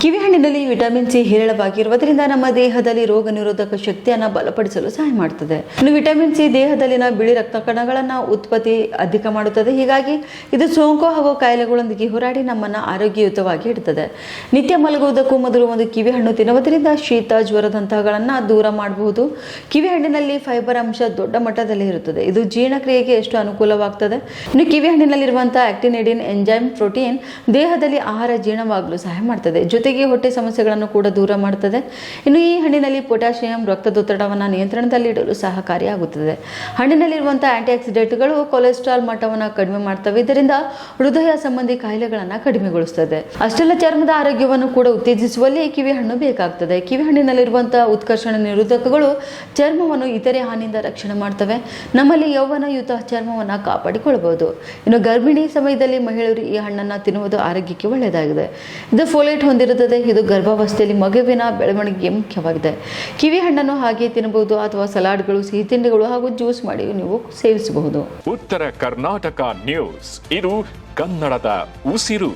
ಕಿವಿ ಹಣ್ಣಿನಲ್ಲಿ vitamin C ಹೇರಳವಾಗಿರುವುದರಿಂದ ನಮ್ಮ ದೇಹದಲ್ಲಿ ರೋಗ ನಿರೋಧಕ ಶಕ್ತಿಯನ್ನು ಬಲಪಡಿಸಲು ಸಹಾಯ ಮಾಡುತ್ತದೆ. ಇನ್ನು ವಿಟಮಿನ್ ಸಿ ದೇಹದಲ್ಲಿನ ಬಿಳಿ ರಕ್ತ ಕಣಗಳನ್ನು ಉತ್ಪತ್ತಿ ಅಧಿಕ ಮಾಡುತ್ತದೆ. ಹೀಗಾಗಿ ಇದು ಸೋಂಕು ಹಾಗೂ ಕಾಯಿಲೆಗಳೊಂದಿಗೆ ಹೋರಾಡಿ ನಮ್ಮನ್ನು ಆರೋಗ್ಯಯುತವಾಗಿ ಇಡುತ್ತದೆ. ನಿತ್ಯ ಮಲಗುವುದಕ್ಕೂ ಮೊದಲು ಒಂದು ಕಿವಿ ಹಣ್ಣು ತಿನ್ನುವುದರಿಂದ ಶೀತ ಜ್ವರದಂತಹಗಳನ್ನು ದೂರ ಮಾಡಬಹುದು. ಕಿವಿ ಹಣ್ಣಿನಲ್ಲಿ ಫೈಬರ್ ಅಂಶ ದೊಡ್ಡ ಮಟ್ಟದಲ್ಲಿ ಇರುತ್ತದೆ. ಇದು ಜೀರ್ಣಕ್ರಿಯೆಗೆ ಎಷ್ಟು ಅನುಕೂಲವಾಗುತ್ತದೆ. ಇನ್ನು ಕಿವಿ ಹಣ್ಣಿನಲ್ಲಿರುವಂತಹ ಆಕ್ಟಿನಿಡಿನ್ ಎಂಜೈಮ್ ಪ್ರೋಟೀನ್ ದೇಹದಲ್ಲಿ ಆಹಾರ ಜೀರ್ಣವಾಗಲು ಸಹಾಯ ಮಾಡುತ್ತದೆ. ಜೊತೆಗೆ ಹೊಟ್ಟೆ ಸಮಸ್ಯೆಗಳನ್ನು ಕೂಡ ದೂರ ಮಾಡುತ್ತದೆ. ಇನ್ನು ಈ ಹಣ್ಣಿನಲ್ಲಿ ಪೊಟ್ಯಾಷಿಯಂ ರಕ್ತದೊತ್ತಡವನ್ನು ನಿಯಂತ್ರಣದಲ್ಲಿಡಲು ಸಹಕಾರಿಯಾಗುತ್ತದೆ. ಹಣ್ಣಿನಲ್ಲಿರುವಂತಹ ಆಂಟಿ ಆಕ್ಸಿಡೆಂಟ್ಗಳು ಕೊಲೆಸ್ಟ್ರಾಲ್ ಮಟ್ಟವನ್ನು ಕಡಿಮೆ ಮಾಡ್ತವೆ. ಇದರಿಂದ ಹೃದಯ ಸಂಬಂಧಿ ಕಾಯಿಲೆಗಳನ್ನು ಕಡಿಮೆಗೊಳಿಸುತ್ತದೆ. ಅಷ್ಟೆಲ್ಲ ಚರ್ಮದ ಆರೋಗ್ಯವನ್ನು ಕೂಡ ಉತ್ತೇಜಿಸುವಲ್ಲಿ ಕಿವಿ ಹಣ್ಣು ಬೇಕಾಗ್ತದೆ. ಕಿವಿ ಹಣ್ಣಿನಲ್ಲಿರುವಂತಹ ಉತ್ಕರ್ಷಣ ನಿರೋಧಕಗಳು ಚರ್ಮವನ್ನು ಇತರೆ ಹಾನಿಯಿಂದ ರಕ್ಷಣೆ ಮಾಡ್ತವೆ. ನಮ್ಮಲ್ಲಿ ಯೌವನಯುತ ಚರ್ಮವನ್ನು ಕಾಪಾಡಿಕೊಳ್ಳಬಹುದು. ಇನ್ನು ಗರ್ಭಿಣಿ ಸಮಯದಲ್ಲಿ ಮಹಿಳೆಯರು ಈ ಹಣ್ಣನ್ನು ತಿನ್ನುವುದು ಆರೋಗ್ಯಕ್ಕೆ ಒಳ್ಳೆಯದಾಗಿದೆ. ಇದು ಫೋಲೇಟ್ ಹೊಂದಿರುತ್ತದೆ. ಇದು ಗರ್ಭಾವಸ್ಥೆಯಲ್ಲಿ ಮಗುವಿನ ಬೆಳವಣಿಗೆಗೆ ಮುಖ್ಯವಾಗಿದೆ. ಕಿವಿ ಹಣ್ಣನ್ನು ಹಾಗೆ ತಿನ್ನಬಹುದು ಅಥವಾ ಸಲಾಡ್ಗಳು, ಸಿಹಿ ತಿಂಡಿಗಳು ಹಾಗೂ ಜ್ಯೂಸ್ ಮಾಡಿ ನೀವು ಸೇವಿಸಬಹುದು. ಉತ್ತರ ಕರ್ನಾಟಕ ನ್ಯೂಸ್, ಇದು ಕನ್ನಡದ ಉಸಿರು.